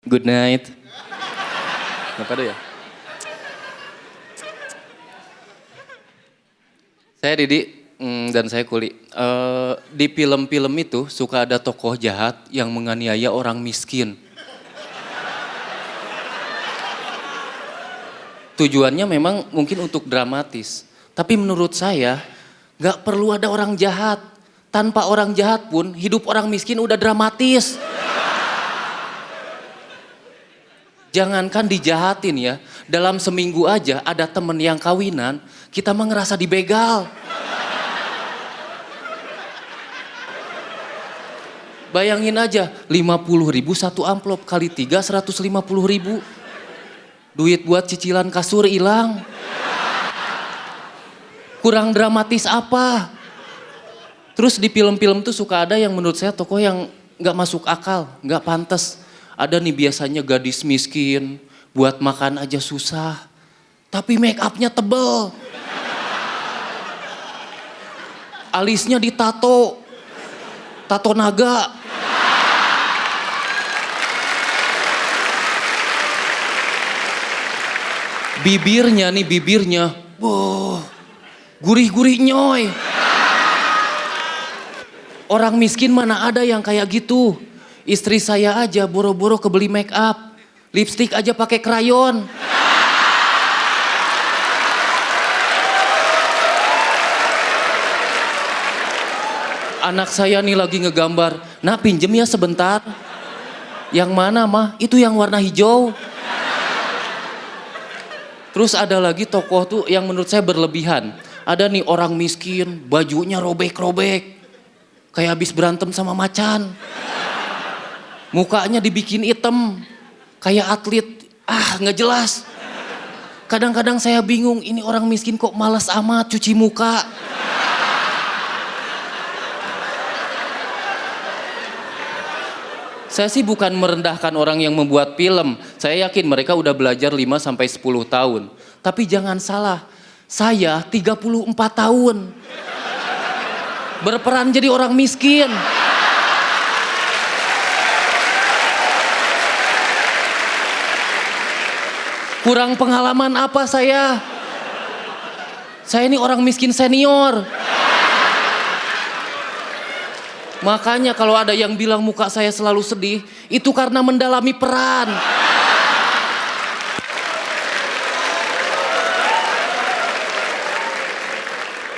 Good night. Apa ada ya? Saya Didi dan saya Kuli. Di film-film itu suka ada tokoh jahat yang menganiaya orang miskin. Tujuannya memang mungkin untuk dramatis. Tapi menurut saya gak perlu ada orang jahat. Tanpa orang jahat pun hidup orang miskin udah dramatis. Jangankan dijahatin ya, dalam seminggu aja ada temen yang kawinan, kita mah ngerasa dibegal. Bayangin aja, 50.000 satu amplop kali 3, 150.000. Duit buat cicilan kasur hilang. Kurang dramatis apa? Terus di film-film tuh suka ada yang menurut saya tokoh yang gak masuk akal, gak pantas. Ada nih biasanya gadis miskin, buat makan aja susah. Tapi make upnya tebel. Alisnya ditato. Tato naga. Bibirnya, wow, gurih-gurih nyoy. Orang miskin mana ada yang kayak gitu. Istri saya aja boro-boro kebeli make up. Lipstick aja pakai krayon. Anak saya nih lagi ngegambar. Nah pinjem ya sebentar. Yang mana mah? Itu yang warna hijau. Terus ada lagi tokoh tuh yang menurut saya berlebihan. Ada nih orang miskin, bajunya robek-robek. Kayak habis berantem sama macan. Mukanya dibikin hitam. Kayak atlet. Nggak jelas. Kadang-kadang saya bingung, ini orang miskin kok malas amat cuci muka. Saya sih bukan merendahkan orang yang membuat film. Saya yakin mereka udah belajar 5-10 tahun. Tapi jangan salah, saya 34 tahun. Berperan jadi orang miskin. Kurang pengalaman apa saya? Saya ini orang miskin senior. Makanya kalau ada yang bilang muka saya selalu sedih, itu karena mendalami peran.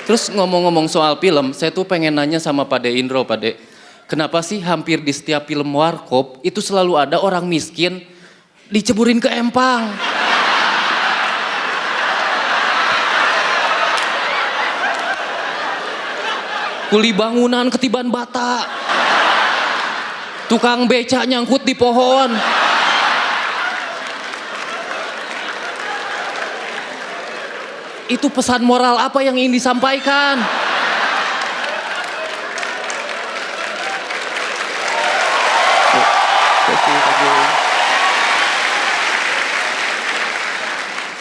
Terus ngomong-ngomong soal film, saya tuh pengen nanya sama Pak De Indro, Pak De. Kenapa sih hampir di setiap film warkop itu selalu ada orang miskin diceburin ke empang? Kuli bangunan ketiban bata. Tukang beca nyangkut di pohon. Itu pesan moral apa yang ingin disampaikan?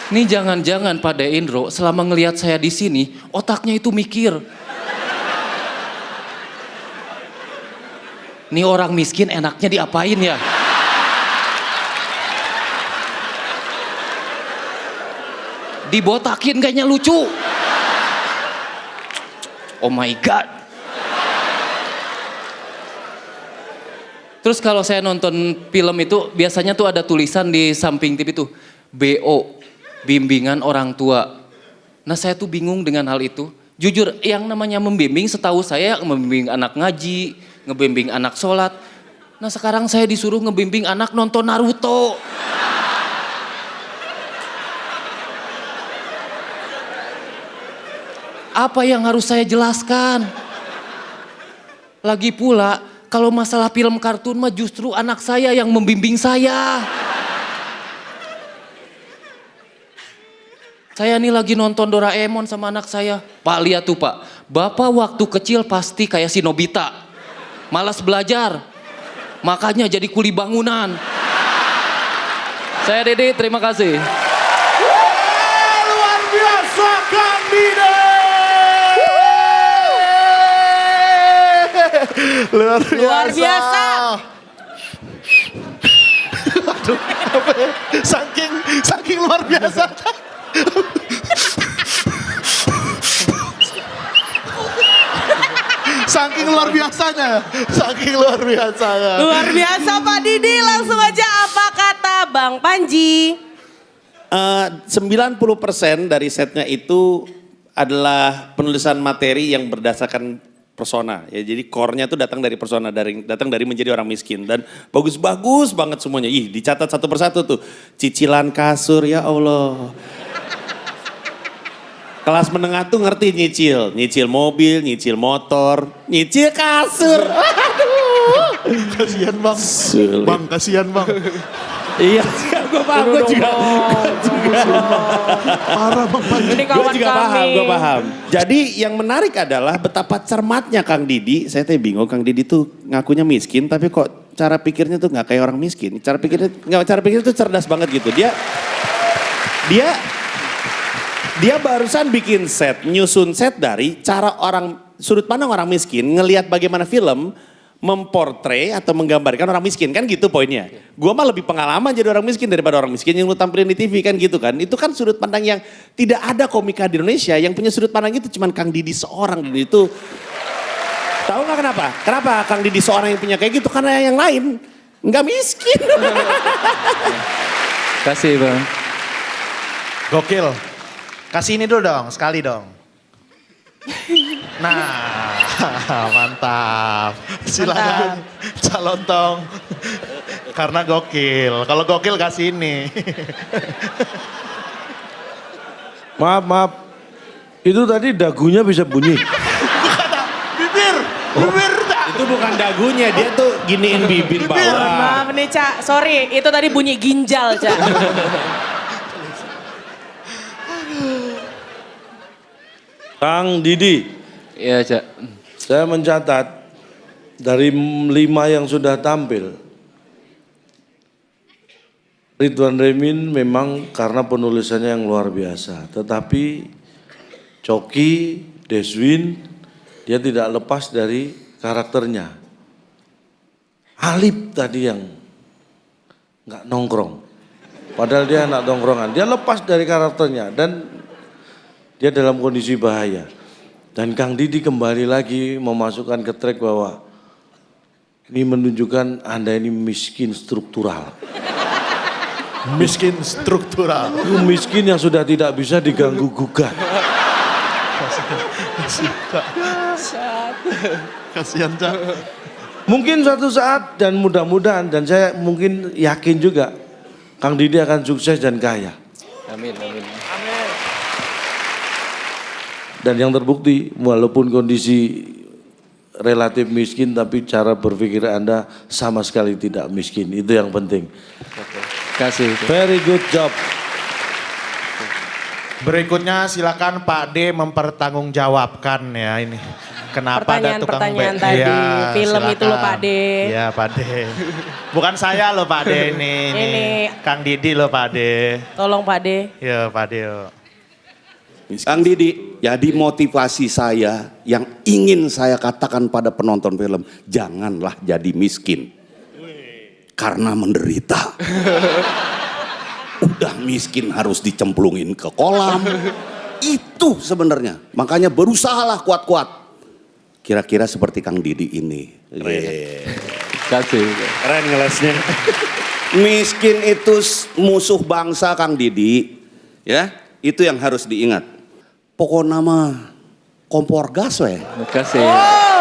Nih jangan-jangan Pak De Indro selama ngelihat saya di sini otaknya itu mikir. Nih orang miskin enaknya diapain ya? Dibotakin kayaknya lucu. Oh my God. Terus kalau saya nonton film itu biasanya tuh ada tulisan di samping TV tuh. BO, bimbingan orang tua. Nah saya tuh bingung dengan hal itu. Jujur yang namanya membimbing setahu saya membimbing anak ngaji, ngebimbing anak sholat. Nah sekarang saya disuruh ngebimbing anak nonton Naruto. Apa yang harus saya jelaskan? Lagi pula kalau masalah film kartun mah justru anak saya yang membimbing saya. Saya nih lagi nonton Doraemon sama anak saya. Pak lihat tuh Pak, Bapak waktu kecil pasti kayak si Nobita. Malas belajar, makanya jadi kuli bangunan. Saya Dede, terima kasih. Luar biasa Kang Dide. Luar biasa. Aduh, apa ya? Saking luar biasa. Saking luar biasanya. Saking luar biasanya. Luar biasa Pak Didi, langsung aja apa kata Bang Panji? 90% dari setnya itu adalah penulisan materi yang berdasarkan persona. Ya, jadi core-nya itu datang dari persona, datang dari menjadi orang miskin. Dan bagus-bagus banget semuanya. Ih, dicatat satu persatu tuh. Cicilan kasur, ya Allah. Kelas menengah tuh ngerti nyicil mobil, nyicil motor, nyicil kasur. Kasihan bang. Bang, kasihan bang. Iya, gue paham, gue juga. Parah bang Panji. Ini Gue kawan juga kami. paham, gue paham. Jadi yang menarik adalah betapa cermatnya Kang Didi. Saya teh bingung, Kang Didi tuh ngakunya miskin, tapi kok cara pikirnya tuh nggak kayak orang miskin. Cara pikirnya tuh cerdas banget gitu. Dia barusan bikin set, nyusun set dari cara sudut pandang orang miskin, ngelihat bagaimana film memportray atau menggambarkan orang miskin, kan gitu poinnya. Gua mah lebih pengalaman jadi orang miskin daripada orang miskin yang lu tampilin di TV, kan gitu kan. Itu kan sudut pandang yang tidak ada komika di Indonesia yang punya sudut pandang itu cuman Kang Didi seorang, dan itu tahu nggak kenapa? Kenapa Kang Didi seorang yang punya kayak gitu? Karena yang lain nggak miskin. Kasih Bang. Gokil. Kasih ini dulu dong, sekali dong. Nah, mantap. Silakan calon tong. Karena gokil. Kalau gokil kasih ini. Maaf. Itu tadi dagunya bisa bunyi. Bibir. Itu bukan dagunya, dia tuh giniin bibir bawah. Maaf nih Cak, sorry itu tadi bunyi ginjal Cak. Kang Didi, Iya Cak. saya mencatat dari 5 yang sudah tampil, Ridwan Remin memang karena penulisannya yang luar biasa. Tetapi Coki, Deswin, dia tidak lepas dari karakternya. Alip tadi yang nggak nongkrong. Padahal dia anak nongkrongan. Dia lepas dari karakternya dan dia dalam kondisi bahaya. Dan Kang Didi kembali lagi memasukkan ke track bahwa ini menunjukkan Anda ini miskin struktural. Miskin struktural. Itu miskin yang sudah tidak bisa diganggu gugat. Kasihan Cak. Mungkin suatu saat dan mudah-mudahan dan saya mungkin yakin juga Kang Didi akan sukses dan kaya. Amin. Dan yang terbukti walaupun kondisi relatif miskin tapi cara berpikir Anda sama sekali tidak miskin. Itu yang penting. Kasih. Very good job. Berikutnya silakan Pak D mempertanggungjawabkan ya ini. Kenapa ada tukang Pertanyaan band? tadi, Iya, film silakan. itu loh Pak D. Iya Pak D. Bukan saya loh Pak D ini. Ini. Kang Didi loh Pak D. Tolong Pak D. Ya Pak D. Kang Didi, jadi motivasi saya yang ingin saya katakan pada penonton film, janganlah jadi miskin. Karena menderita. Udah miskin harus dicemplungin ke kolam. Itu sebenarnya. Makanya berusahalah kuat-kuat. Kira-kira seperti Kang Didi ini. Kasih. Keren ngelesnya. Miskin itu musuh bangsa Kang Didi. Ya, itu yang harus diingat. Pokoknya mah kompor gas weh. Kasih. Oh,